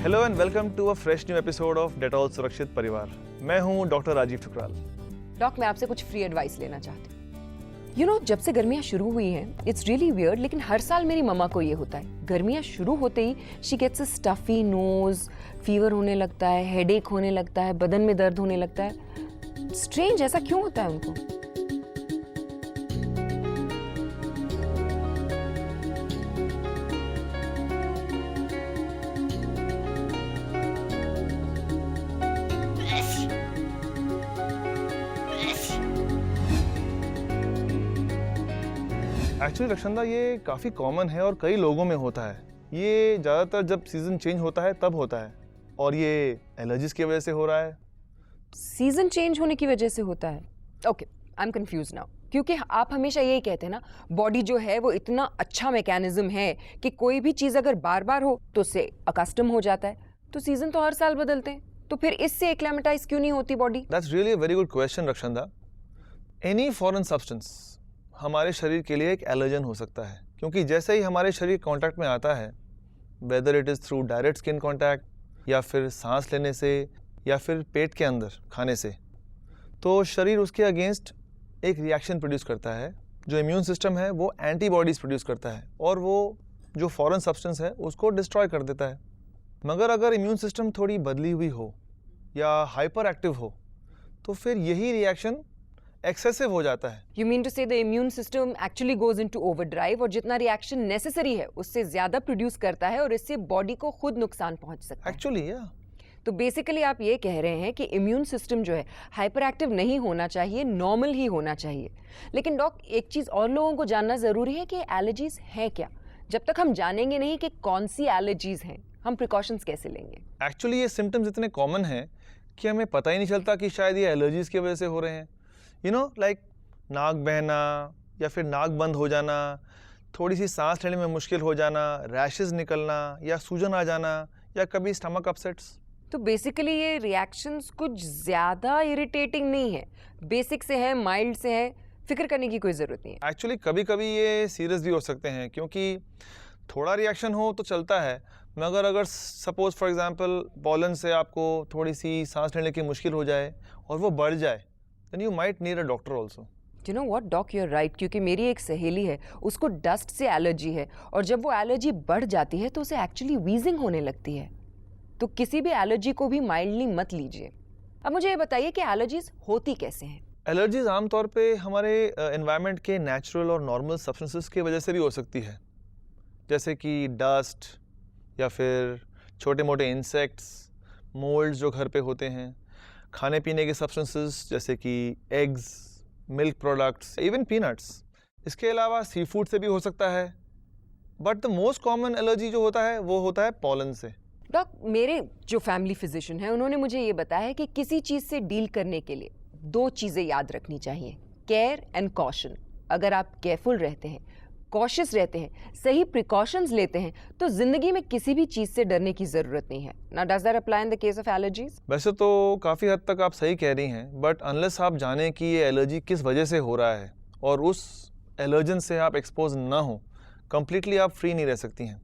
Hello and welcome to a fresh new episode of Dettol Surakshit Parivar. मैं हूं doctor Rajiv Thukral. Dock, मैं आपसे कुछ फ्री एडवाइस लेना चाहती हूँ। जब से गर्मियाँ शुरू हुई हैं, इट्स रियली वियर्ड, लेकिन हर साल मेरी मम्मा को ये होता है। गर्मियाँ शुरू होते ही she gets a stuffy nose, fever होने लगता है, हेडेक होने लगता है, बदन में दर्द होने लगता है। स्ट्रेंज, ऐसा क्यों होता है उनको? एक्चुअली रक्षंदा, ये काफ़ी कॉमन है और कई लोगों में होता है। ये ज़्यादातर जब सीज़न चेंज होता है तब होता है, और ये एलर्जीज की वजह से हो रहा है। सीजन चेंज होने की वजह से होता है? Okay, I am confuse now. क्योंकि आप हमेशा यही कहते हैं ना, बॉडी जो है वो इतना अच्छा मैकेनिज्म है कि कोई भी चीज़ अगर बार बार हो तो उससे अकस्टम हो जाता है। तो सीजन तो हर साल बदलते हैं, तो फिर इससे एक्लेमेटाइज क्यों नहीं होती body? That's really a very good question Rakshanda. Any foreign substance हमारे शरीर के लिए एक एलर्जन हो सकता है, क्योंकि जैसे ही हमारे शरीर कांटेक्ट में आता है, whether it is through direct skin contact या फिर सांस लेने से या फिर पेट के अंदर खाने से, तो शरीर उसके अगेंस्ट एक रिएक्शन प्रोड्यूस करता है। जो इम्यून सिस्टम है वो एंटीबॉडीज़ प्रोड्यूस करता है और वो जो फॉरेन सब्सटेंस है उसको डिस्ट्रॉय कर देता है। मगर अगर इम्यून सिस्टम थोड़ी बदली हुई हो या हाइपर एक्टिव हो तो फिर यही रिएक्शन एक्सेसिव हो जाता है। You mean to say the immune system actually goes into overdrive और जितना रिएक्शन नेसेसरी है उससे ज्यादा प्रोड्यूस करता है और इससे बॉडी को खुद नुकसान पहुंच सकता है। एक्चुअली या तो बेसिकली आप ये कह रहे हैं कि इम्यून सिस्टम जो है हाइपर एक्टिव नहीं होना चाहिए, नॉर्मल ही होना चाहिए। लेकिन डॉक, एक चीज और लोगों को जानना जरूरी है कि एलर्जीज हैं क्या। जब तक हम जानेंगे नहीं कि कौन सी एलर्जीज हैं, हम प्रिकॉशंस कैसे लेंगे? एक्चुअली ये सिम्टम्स इतने कॉमन हैं कि हमें पता ही नहीं चलता कि शायद ये एलर्जीज की वजह से हो रहे हैं। लाइक नाक बहना या फिर नाक बंद हो जाना, थोड़ी सी सांस लेने में मुश्किल हो जाना, रैशेस निकलना या सूजन आ जाना या कभी स्टमक अपसेट्स। तो बेसिकली ये रिएक्शंस कुछ ज़्यादा इरिटेटिंग नहीं है, बेसिक से है, माइल्ड से है, फिक्र करने की कोई ज़रूरत नहीं है। एक्चुअली कभी कभी ये सीरियस भी हो सकते हैं, क्योंकि थोड़ा रिएक्शन हो तो चलता है, मगर अगर सपोज फॉर एग्जांपल पॉलन से आपको थोड़ी सी सांस लेने की मुश्किल हो जाए और वो बढ़ जाए, then you might need a doctor also. You know what doc, you are right. क्योंकि मेरी एक सहेली है, उसको डस्ट से एलर्जी है और जब वो एलर्जी बढ़ जाती है तो उसे एक्चुअली वीजिंग होने लगती है। तो किसी भी एलर्जी को भी माइल्डली मत लीजिए। अब मुझे ये बताइए कि एलर्जीज होती कैसे हैं? एलर्जीज आमतौर पे हमारे एनवायरनमेंट के नेचुरल और नॉर्मल सब्सटेंसेस की वजह से भी हो सकती है, जैसे कि डस्ट या फिर छोटे मोटे इंसेक्ट्स, मोल्ड्स जो घर पे होते हैं, खाने पीने के सब्सटेंसेस जैसे कि eggs, milk products, even peanuts. इसके अलावा सी फूड से भी हो सकता है, but the most common allergy जो होता है वो होता है पॉलन से। डॉक, मेरे जो फैमिली फिजिशियन है उन्होंने मुझे ये बताया है कि किसी चीज़ से डील करने के लिए दो चीज़ें याद रखनी चाहिए, केयर एंड कॉशन। अगर आप केयरफुल रहते हैं, कॉशियस रहते हैं, सही प्रिकॉशंस लेते हैं, तो जिंदगी में किसी भी चीज़ से डरने की ज़रूरत नहीं है। Now does that apply in the case of allergies? वैसे तो काफ़ी हद तक आप सही कह रही हैं, बट अनलेस आप जानें कि ये एलर्जी किस वजह से हो रहा है और उस एलर्जन से आप एक्सपोज ना हो, कम्प्लीटली आप फ्री नहीं रह सकती हैं।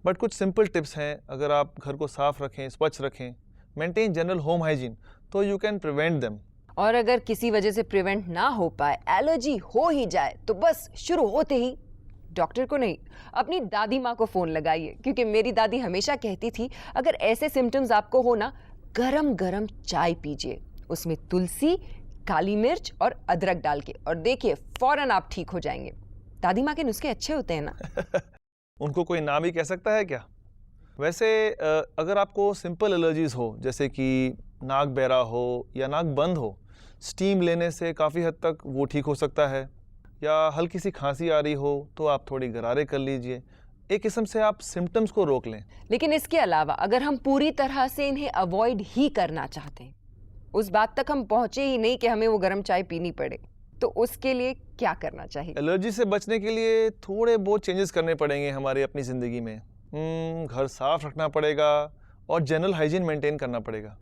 बट कुछ सिंपल टिप्स हैं। अगर आप घर को साफ रखें, स्वच्छ रखें, मेंटेन जनरल होम हाइजीन, तो यू कैन प्रिवेंट देम। और अगर किसी वजह से प्रिवेंट ना हो पाए, एलर्जी हो ही जाए, तो बस शुरू होते ही डॉक्टर को नहीं, अपनी दादी माँ को फ़ोन लगाइए। क्योंकि मेरी दादी हमेशा कहती थी, अगर ऐसे सिम्टम्स आपको हो ना, गरम गरम चाय पीजिए, उसमें तुलसी, काली मिर्च और अदरक डाल के, और देखिए फौरन आप ठीक हो जाएंगे। दादी माँ के नुस्खे अच्छे होते हैं ना। उनको कोई नाम ही कह सकता है क्या? वैसे अगर आपको सिंपल एलर्जीज हो, जैसे कि नाक बहरा हो या नाक बंद हो, स्टीम लेने से काफ़ी हद तक वो ठीक हो सकता है, या हल्की सी खांसी आ रही हो तो आप थोड़ी गरारे कर लीजिए। एक किस्म से आप सिम्टम्स को रोक लें। लेकिन इसके अलावा अगर हम पूरी तरह से इन्हें अवॉइड ही करना चाहते हैं, उस बात तक हम पहुंचे ही नहीं कि हमें वो गर्म चाय पीनी पड़े, तो उसके लिए क्या करना चाहिए? एलर्जी से बचने के लिए थोड़े बहुत चेंजेस करने पड़ेंगे हमारे अपनी ज़िंदगी में। घर साफ रखना पड़ेगा और जनरल हाइजीन मेंटेन करना पड़ेगा।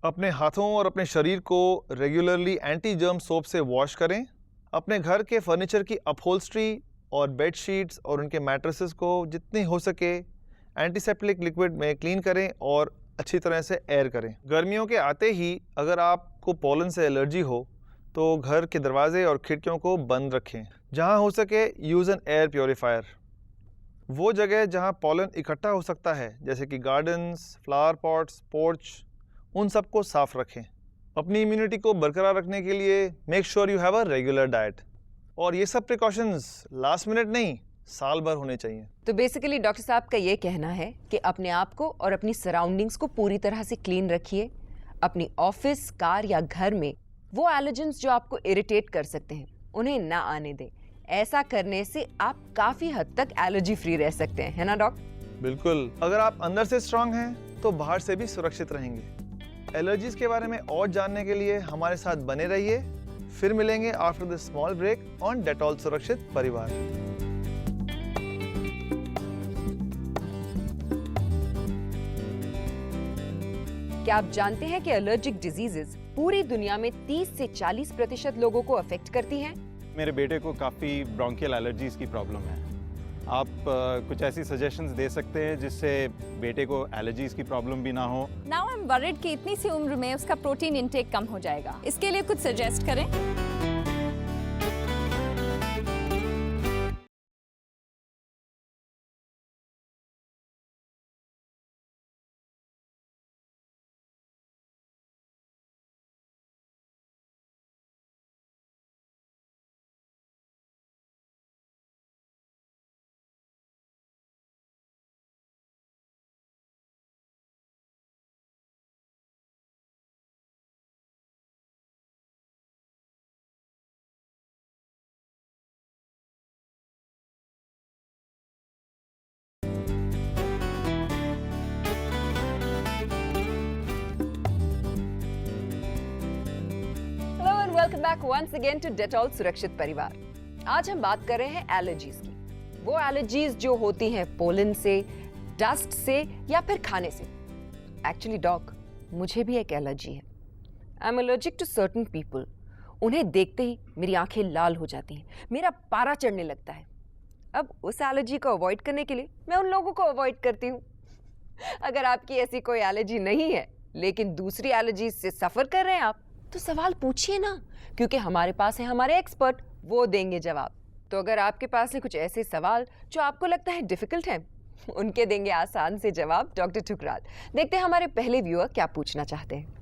अपने हाथों और अपने शरीर को रेगुलरली एंटी जर्म सोप से वॉश करें। अपने घर के फर्नीचर की अपहोल्स्ट्री और बेडशीट्स और उनके मैट्रेसेस को जितनी हो सके एंटीसेप्टिक लिक्विड में क्लीन करें और अच्छी तरह से एयर करें। गर्मियों के आते ही अगर आपको पोलन से एलर्जी हो तो घर के दरवाजे और खिड़कियों को बंद रखें। जहां हो सके यूज़ एन एयर प्योरीफायर। वो जगह जहां पोलन इकट्ठा हो सकता है जैसे कि गार्डन्स, फ्लावर पॉट्स, पोर्च, उन सबको साफ रखें। अपनी इम्यूनिटी को बरकरार रखने के लिए make sure you have a regular diet. और ये सब प्रिकॉशंस लास्ट मिनट नहीं, साल भर होने चाहिए। तो बेसिकली डॉक्टर साहब का ये कहना है कि अपने आप को और अपनी सराउंडिंग्स को पूरी तरह से क्लीन रखिए। अपनी ऑफिस, कार या घर में वो एलर्जेंस जो आपको इरिटेट कर सकते हैं उन्हें ना आने दें। ऐसा करने से आप काफी हद तक एलर्जी फ्री रह सकते हैं, है ना डॉक्टर? बिल्कुल। अगर आप अंदर से स्ट्रांग हैं तो बाहर से भी सुरक्षित रहेंगे। एलर्जीज के बारे में और जानने के लिए हमारे साथ बने रहिए। फिर मिलेंगे after this small break on Dettol Surakshit Parivar. क्या आप जानते हैं कि एलर्जिक डिजीजेस पूरी दुनिया में 30 से 40% लोगों को अफेक्ट करती हैं? मेरे बेटे को काफ़ी ब्रोंकियल एलर्जीज की प्रॉब्लम है। आप कुछ ऐसी सजेशंस दे सकते हैं जिससे बेटे को एलर्जीज की प्रॉब्लम भी ना हो? नाउ आई एम वरीड कि इतनी सी उम्र में उसका प्रोटीन इंटेक कम हो जाएगा। इसके लिए कुछ सजेस्ट करें। Welcome back once again to Dettol Surakshit Parivar. आज हम बात कर रहे हैं एलर्जीज की। वो एलर्जीज जो होती हैं पोलन से, डस्ट से या फिर खाने से। एक्चुअली डॉग, मुझे भी एक एलर्जी है। I am allergic to certain people. उन्हें देखते ही मेरी आंखें लाल हो जाती हैं, मेरा पारा चढ़ने लगता है। अब उस एलर्जी को अवॉइड करने के लिए मैं उन लोगों को अवॉइड करती हूँ। अगर आपकी ऐसी कोई एलर्जी नहीं है लेकिन दूसरी एलर्जीज से सफर कर रहे हैं आप, तो सवाल पूछिए ना, क्योंकि हमारे पास है हमारे एक्सपर्ट, वो देंगे जवाब। तो अगर आपके पास है कुछ ऐसे सवाल जो आपको लगता है डिफिकल्ट हैं, उनके देंगे आसान से जवाब डॉक्टर ठुकराल। देखते हैं हमारे पहले व्यूअर क्या पूछना चाहते हैं।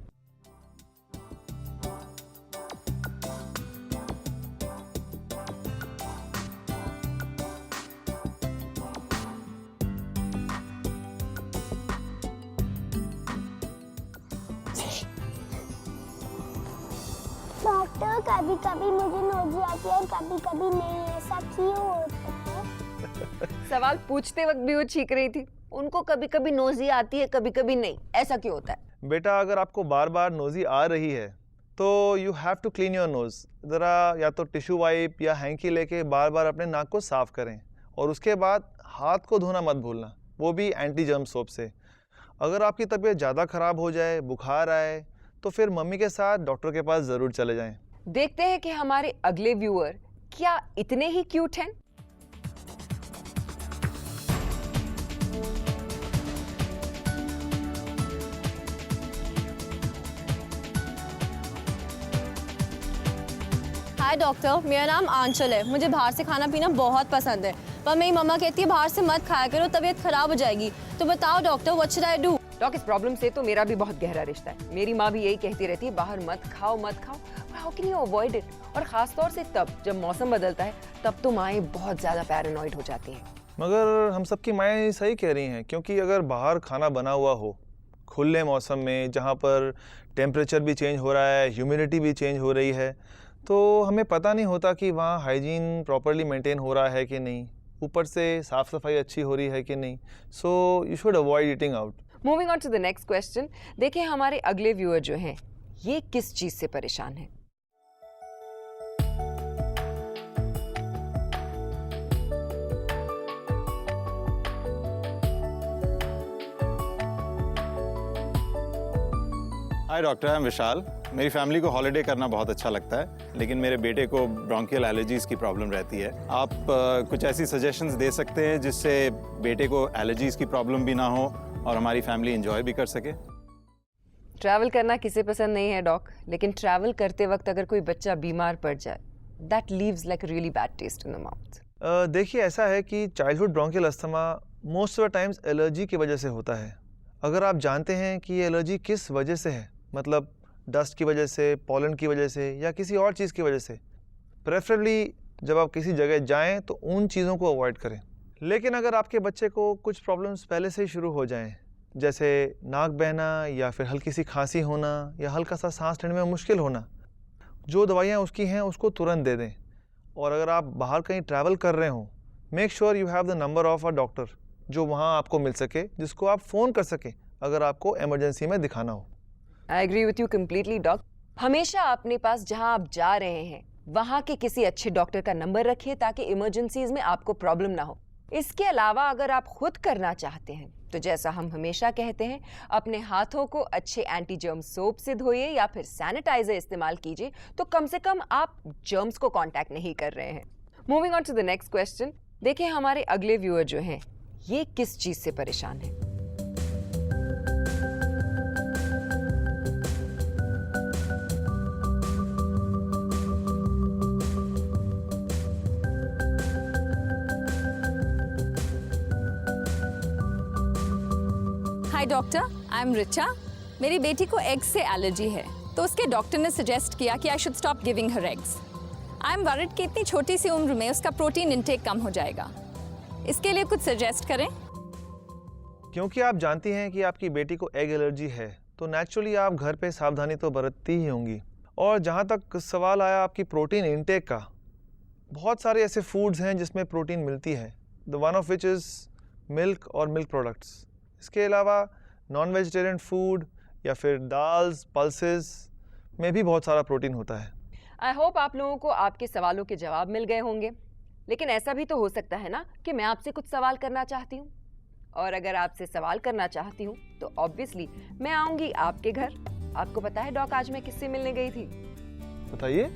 डॉक्टर, कभी कभी मुझे नोजी आती है और कभी कभी नहीं। ऐसा क्यों होता है? सवाल पूछते वक्त भी वो छींक रही थी। उनको कभी कभी नोजी आती है, कभी कभी नहीं। ऐसा क्यों होता है? बेटा, अगर आपको बार बार नोजी आ रही है तो you have to clean your nose. ज़रा या तो टिश्यू वाइप या हैंकी लेके बार बार अपने नाक को साफ करें और उसके बाद हाथ को धोना मत भूलना, वो भी एंटी जर्म सोप से। अगर आपकी तबीयत ज़्यादा ख़राब हो जाए, बुखार आए, तो फिर मम्मी के साथ डॉक्टर के पास ज़रूर चले जाएं। देखते हैं कि हमारे अगले व्यूअर क्या इतने ही क्यूट हैं। हाय डॉक्टर, मेरा नाम आंचल है। मुझे बाहर से खाना पीना बहुत पसंद है, पर मेरी मम्मा कहती है बाहर से मत खाया करो, तबीयत खराब हो जाएगी। तो बताओ doctor, what should I do? Doc, इस प्रॉब्लम से तो मेरा भी बहुत गहरा रिश्ता है। मेरी माँ भी यही कहती रहती है, बाहर मत खाओ मत खाओ। How can you avoid it? और खास तौर से तब जब मौसम बदलता है, तब तो माएँ बहुत ज़्यादा पैरानॉइड हो जाती हैं। मगर हम सबकी माएँ सही कह रही हैं, क्योंकि अगर बाहर खाना बना हुआ हो खुले मौसम में, जहाँ पर टेम्परेचर भी चेंज हो रहा है, ह्यूमिडिटी भी चेंज हो रही है, तो हमें पता नहीं होता कि वहाँ हाइजीन प्रॉपरली मेंटेन हो रहा है कि नहीं, ऊपर से साफ़ सफाई अच्छी हो रही है कि नहीं। So you should avoid eating out. Moving on to the next question. देखिए हमारे अगले व्यूअर जो हैं, ये किस चीज़ से परेशान हैं। हाय डॉक्टर, आई एम विशाल। मेरी फैमिली को हॉलिडे करना बहुत अच्छा लगता है, लेकिन मेरे बेटे को ब्रोंकियल एलर्जीज़ की प्रॉब्लम रहती है। आप कुछ ऐसी सजेशंस दे सकते हैं जिससे बेटे को एलर्जीज़ की प्रॉब्लम भी ना हो और हमारी फैमिली एंजॉय भी कर सके? ट्रैवल करना किसे पसंद नहीं है डॉक, लेकिन ट्रैवल करते वक्त अगर कोई बच्चा बीमार पड़ जाए, that leaves like really bad taste in the mouth. देखिए, ऐसा है कि childhood bronchial asthma most of the times allergy की वजह से होता है। अगर आप जानते हैं कि ये एलर्जी किस वजह से है, मतलब डस्ट की वजह से, पॉलन की वजह से या किसी और चीज़ की वजह से, प्रेफरेबली जब आप किसी जगह जाएं तो उन चीज़ों को अवॉइड करें। लेकिन अगर आपके बच्चे को कुछ प्रॉब्लम्स पहले से ही शुरू हो जाएं, जैसे नाक बहना या फिर हल्की सी खांसी होना या हल्का सा सांस लेने में मुश्किल होना, जो दवाइयाँ उसकी हैं उसको तुरंत दे दें। और अगर आप बाहर कहीं ट्रैवल कर रहे हों, make sure you have the number of a doctor जो वहाँ आपको मिल सके, जिसको आप फ़ोन कर सकें अगर आपको इमरजेंसी में दिखाना हो। I agree with you completely doc. हमेशा अपने पास जहां आप जा रहे हैं वहां के किसी अच्छे डॉक्टर का नंबर रखिए ताकि इमरजेंसीज में आपको प्रॉब्लम ना हो। इसके अलावा अगर आप खुद करना चाहते हैं तो जैसा हम हमेशा कहते हैं, अपने हाथों को अच्छे एंटी जर्म सोप से धोइए या फिर सैनिटाइजर इस्तेमाल कीजिए, तो कम से कम आप जर्म्स को कांटेक्ट नहीं कर रहे हैं। Moving on to the next question. देखिए हमारे अगले व्यूअर जो हैं ये किस चीज से परेशान है। हाय डॉक्टर, आई एम रिचा। मेरी बेटी को एग्स से एलर्जी है, तो उसके डॉक्टर ने सजेस्ट किया कि I should stop giving her eggs. I am worried कि इतनी छोटी सी उम्र में उसका प्रोटीन इंटेक कम हो जाएगा। इसके लिए कुछ सजेस्ट करें। क्योंकि आप जानती हैं कि आपकी बेटी को एग एलर्जी है, तो नेचुरली आप घर पे सावधानी तो बरतती ही होंगी। और जहाँ तक सवाल आया आपकी प्रोटीन इंटेक का, बहुत सारे ऐसे फूड्स हैं जिसमें प्रोटीन मिलती है, the one of which is milk और मिल्क प्रोडक्ट्स। इसके अलावा नॉन वेजिटेरियन फूड या फिर दाल्स, पल्सेस में भी बहुत सारा प्रोटीन होता है। आई होप आप लोगों को आपके सवालों के जवाब मिल गए होंगे, लेकिन ऐसा भी तो हो सकता है ना कि मैं आपसे कुछ सवाल करना चाहती हूँ। और अगर आपसे सवाल करना चाहती हूँ तो ऑब्वियसली मैं आऊँगी आपके घर। आपको पता है डॉक, आज मैं किससे मिलने गई थी? बताइए।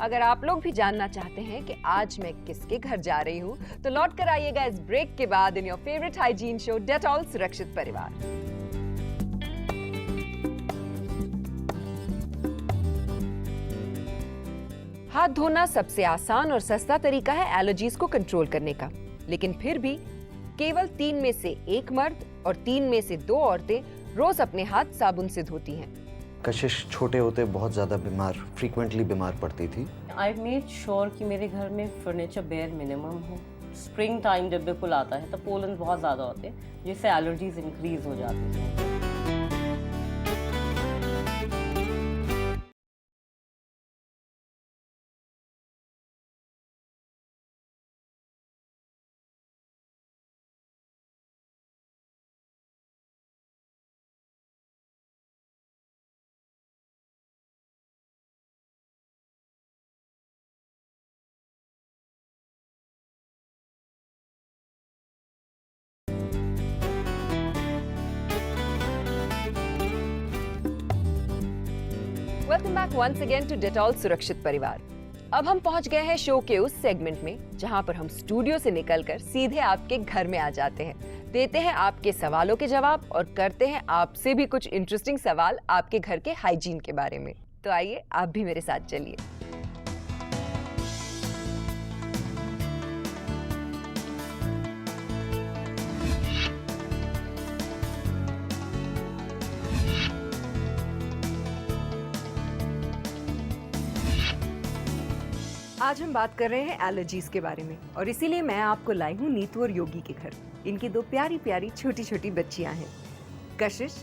अगर आप लोग भी जानना चाहते हैं कि आज मैं किसके घर जा रही हूँ, तो लौट कर आइएगा इस ब्रेक के बाद इन your favourite hygiene show Dettol Surakshit परिवार। हाथ धोना सबसे आसान और सस्ता तरीका है एलर्जीज को कंट्रोल करने का, लेकिन फिर भी केवल 3 में से 1 मर्द और 3 में से 2 औरतें रोज अपने हाथ साबुन से धोती हैं। कशिश छोटे होते बहुत ज़्यादा फ्रीक्वेंटली बीमार पड़ती थी। आई मेड श्योर कि मेरे घर में फर्नीचर बेयर मिनिमम हो। स्प्रिंग टाइम जब बिल्कुल आता है तब पोलन बहुत ज़्यादा होते हैं, जिससे एलर्जीज इंक्रीज हो जाती हैं। Welcome back once again to Dettol Surakshit Parivar. अब हम पहुंच गए हैं शो के उस सेगमेंट में जहां पर हम स्टूडियो से निकलकर सीधे आपके घर में आ जाते हैं, देते हैं आपके सवालों के जवाब और करते हैं आपसे भी कुछ इंटरेस्टिंग सवाल आपके घर के हाइजीन के बारे में। तो आइए आप भी मेरे साथ चलिए। आज हम बात कर रहे हैं एलर्जीज के बारे में, और इसीलिए मैं आपको लाई हूँ नीतू और योगी के घर। इनकी 2 प्यारी प्यारी छोटी छोटी बच्चियां हैं, कशिश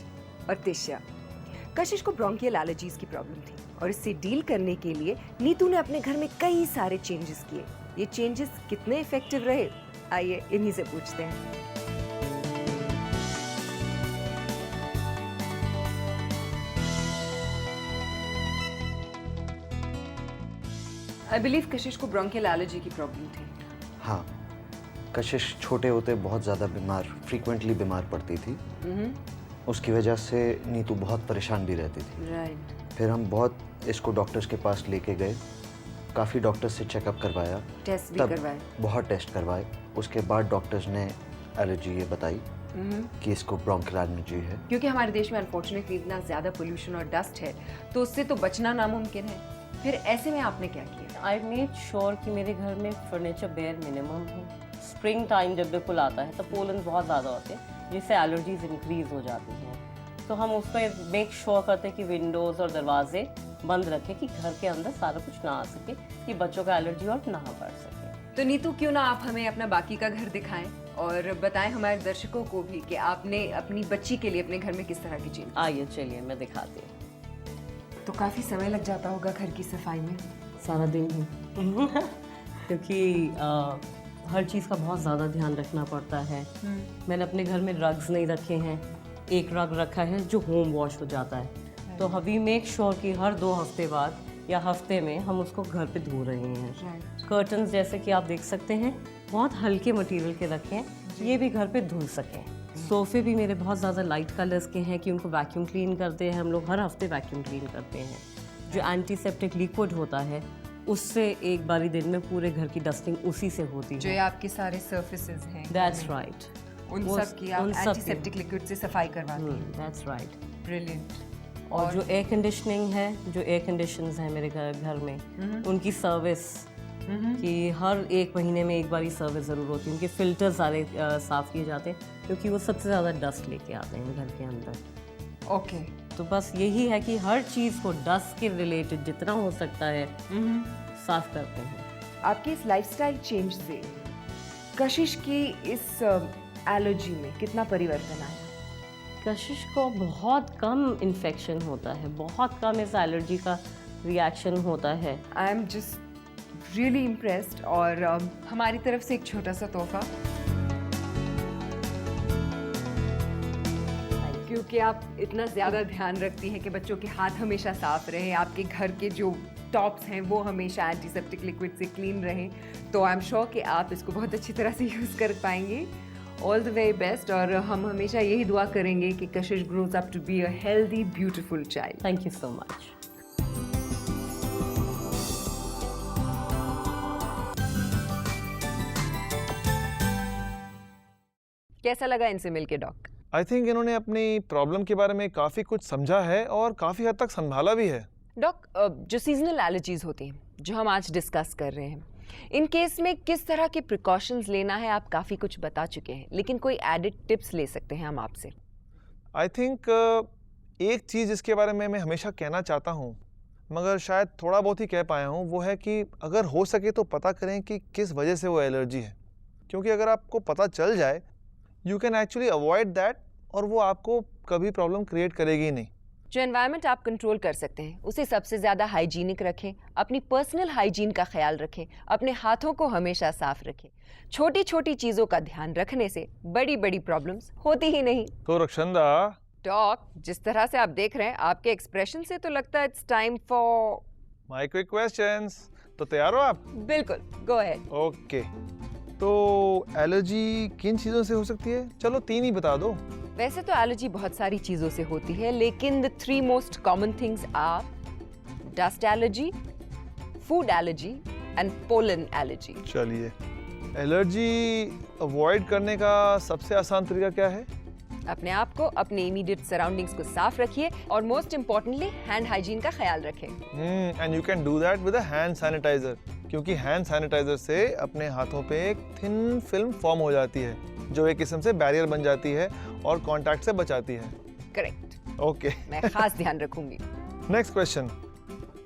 और तिशा। कशिश को ब्रोंकियल एलर्जीज की प्रॉब्लम थी और इससे डील करने के लिए नीतू ने अपने घर में कई सारे चेंजेस किए। ये चेंजेस कितने इफेक्टिव रहे, आइए इन्हीं से पूछते हैं। आई बिलीव कशिश को ब्रोंकियल एलर्जी की प्रॉब्लम थी। हाँ, कशिश छोटे होते बहुत ज़्यादा फ्रीक्वेंटली बीमार पड़ती थी। उसकी वजह से नीतू बहुत परेशान भी रहती थी। राइट। फिर हम बहुत इसको डॉक्टर्स के पास लेके गए, काफ़ी डॉक्टर्स से चेकअप करवाया, टेस्ट भी तब करवाए? बहुत टेस्ट करवाए। उसके बाद डॉक्टर्स ने एलर्जी ये बताई कि इसको ब्रोंकियल एलर्जी है। क्योंकि हमारे देश में अनफॉर्चुनेटली इतना ज़्यादा पोल्यूशन और डस्ट है तो उससे तो बचना नामुमकिन है। फिर ऐसे में आपने क्या किया? आई मेड श्योर कि मेरे घर में फर्नीचर बेयर मिनिमम हो। स्प्रिंग टाइम जब बिल्कुल आता है तो पोलन बहुत ज़्यादा होते हैं जिससे एलर्जीज इंक्रीज हो जाती हैं। तो हम उसमें मेक श्योर करते हैं कि विंडोज़ और दरवाजे बंद रखें कि घर के अंदर सारा कुछ ना आ सके, कि बच्चों का एलर्जी और ना बढ़ सके। तो नीतू, क्यों ना आप हमें अपना बाकी का घर दिखाएं और बताएं हमारे दर्शकों को भी कि आपने अपनी बच्ची के लिए अपने घर में किस तरह की चीज़। आइए चलिए मैं दिखाती हूँ। तो काफ़ी समय लग जाता होगा घर की सफाई में? सारा दिन ही क्योंकि हर चीज़ का बहुत ज़्यादा ध्यान रखना पड़ता है। मैंने अपने घर में रग्स नहीं रखे हैं, एक रग रखा है जो होम वॉश हो जाता है। तो वी मेक श्योर कि हर 2 हफ्ते बाद या हफ्ते में हम उसको घर पे धो रहे हैं। कर्टन्स जैसे कि आप देख सकते हैं बहुत हल्के मटेरियल के रखे हैं, ये भी घर पे धुल सकें। सोफ़े भी मेरे बहुत ज़्यादा लाइट कलर्स के हैं कि उनको वैक्यूम क्लीन करते हैं हम लोग, हर हफ्ते वैक्यूम क्लीन करते हैं। जो एंटीसेप्टिक लिक्विड होता है उससे एक बारी दिन में पूरे घर की डस्टिंग उसी से होती जो है। ये आपके सारे सर्फेसेस हैं, दैट्स राइट, उन सब की आप एंटीसेप्टिक लिक्विड से सफाई करवाते हैं? That's right. ब्रिलियंट। और जो एयर कंडीशनिंग है, जो एयर कंडीशंस हैं मेरे घर में, उनकी सर्विस कि हर 1 महीने में एक बारी सर्विस ज़रूर होती है। उनके फिल्टर सारे साफ़ किए जाते हैं क्योंकि वो सबसे ज़्यादा डस्ट लेके आते हैं घर के अंदर। ओके। तो बस यही है कि हर चीज़ को डस्ट के रिलेटेड जितना हो सकता है साफ़ करते हैं। आपके इस लाइफस्टाइल चेंज से कशिश की इस एलर्जी में कितना परिवर्तन आया? कशिश को बहुत कम इन्फेक्शन होता है, बहुत कम इस एलर्जी का रिएक्शन होता है। I am just really impressed. और हमारी तरफ से एक छोटा सा तोहफा, क्योंकि आप इतना ज़्यादा ध्यान रखती हैं कि बच्चों के हाथ हमेशा साफ रहें, आपके घर के जो टॉप्स हैं वो हमेशा एंटीसेप्टिक लिक्विड से क्लीन रहें, तो आई एम श्योर कि आप इसको बहुत अच्छी तरह से यूज़ कर पाएंगे। All the very best. और हम हमेशा यही दुआ करेंगे कि Kashish grows up to be a healthy beautiful child. Thank you so much. कैसा लगा इनसे मिलके डॉक? आई थिंक इन्होंने अपनी प्रॉब्लम के बारे में काफ़ी कुछ समझा है और काफ़ी हद तक संभाला भी है। डॉक, जो सीजनल एलर्जीज होती हैं जो हम आज डिस्कस कर रहे हैं, इन केस में किस तरह के प्रिकॉशंस लेना है आप काफ़ी कुछ बता चुके हैं, लेकिन कोई एडिड टिप्स ले सकते हैं हम आपसे? आई थिंक एक चीज़ जिसके बारे में मैं हमेशा कहना चाहता हूँ मगर शायद थोड़ा बहुत ही कह पाया हूँ, वो है कि अगर हो सके तो पता करें कि किस वजह से वो एलर्जी है, क्योंकि अगर आपको पता चल जाए you can actually avoid that और वो आपको कभी प्रॉब्लम क्रिएट करेगी ही नहीं। जो एनवायरनमेंट आप कंट्रोल कर सकते हैं उसे सबसे ज़्यादा हाइजीनिक रखें, अपनी पर्सनल हाइजीन का ख्याल रखें, अपने हाथों को हमेशा साफ रखें। छोटी छोटी चीज़ों का ध्यान रखने से बड़ी बड़ी प्रॉब्लम्स होती ही नहीं। तो रक्षंदा, डॉक, जिस तरह से आप देख रहे हैं आपके एक्सप्रेशन से तो लगता है it's time for my quick questions. तो तैयार हो आप? बिल्कुल, गो अहेड। ओके, तो एलर्जी किन चीज़ों से हो सकती है? चलो 3 ही बता दो। वैसे तो एलर्जी बहुत सारी चीज़ों से होती है, लेकिन the 3 most common things are dust allergy, food allergy and pollen allergy. चलिए, एलर्जी अवॉइड करने का सबसे आसान तरीका क्या है? अपने आप को, अपने इमीडिएट सराउंडिंग्स को साफ रखिए और मोस्ट इम्पोर्टेंटली हैंड हाइजीन का ख्याल रखें। And you can do that with a hand sanitiser, क्योंकि हैंड सैनिटाइजर से अपने हाथों पे एक थिन फिल्म फॉर्म हो जाती है जो एक किस्म से बैरियर बन जाती है और कांटेक्ट से बचाती है। करेक्ट। ओके, मैं खास ध्यान रखूंगी। नेक्स्ट क्वेश्चन,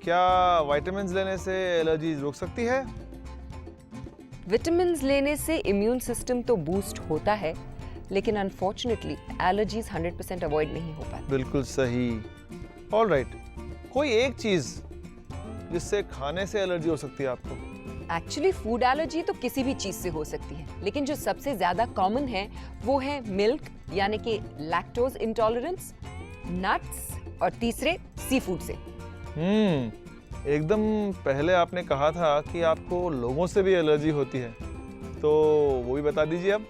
क्या विटामिन्स लेने से एलर्जी रुक सकती है? विटामिन्स लेने से इम्यून सिस्टम तो बूस्ट होता है, लेकिन अनफॉर्चुनेटली एलर्जीज 100% अवॉइड नहीं हो पाती। बिल्कुल सही। ऑलराइट, कोई एक चीज़ जिससे खाने से एलर्जी हो सकती है आपको? एक्चुअली फूड एलर्जी तो किसी भी चीज़ से हो सकती है, लेकिन जो सबसे ज़्यादा कॉमन है वो है मिल्क यानी कि लैक्टोज इंटॉलरेंस, नट्स और तीसरे सी फूड से। एकदम पहले आपने कहा था कि आपको लोगों से भी एलर्जी होती है, तो वो भी बता दीजिए अब।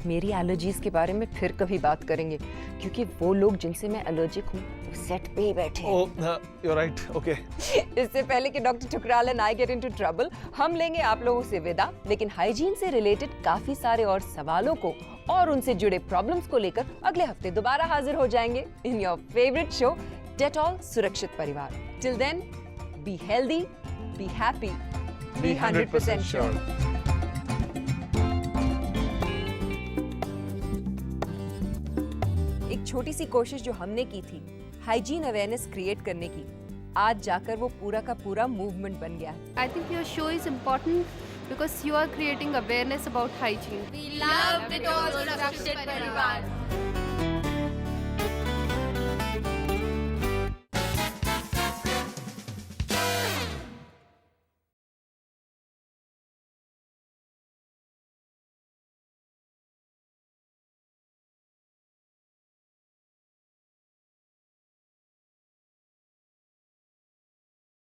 मेरी एलर्जीज के बारे में फिर कभी बात करेंगे, क्योंकि वो लोग जिनसे मैं एलर्जिक हूँ वो सेट पे ही बैठे हैं। ओह, you're right. Okay. इससे पहले कि doctor Thukral and I get into trouble, हम लेंगे आप लोगों से विदा, लेकिन हाइजीन से रिलेटेड काफी सारे और सवालों को और उनसे जुड़े प्रॉब्लम्स को लेकर अगले हफ्ते दोबारा हाजिर हो जाएंगे in your favourite show Dettol Surakshit Parivar. Till then, be healthy, be happy, be 100% sure. एक छोटी सी कोशिश जो हमने की थी हाइजीन अवेयरनेस क्रिएट करने की, आज जाकर वो पूरा का पूरा मूवमेंट बन गया है। I think your show is important because you are creating awareness about hygiene. We love Dettol Surakshit Parivar.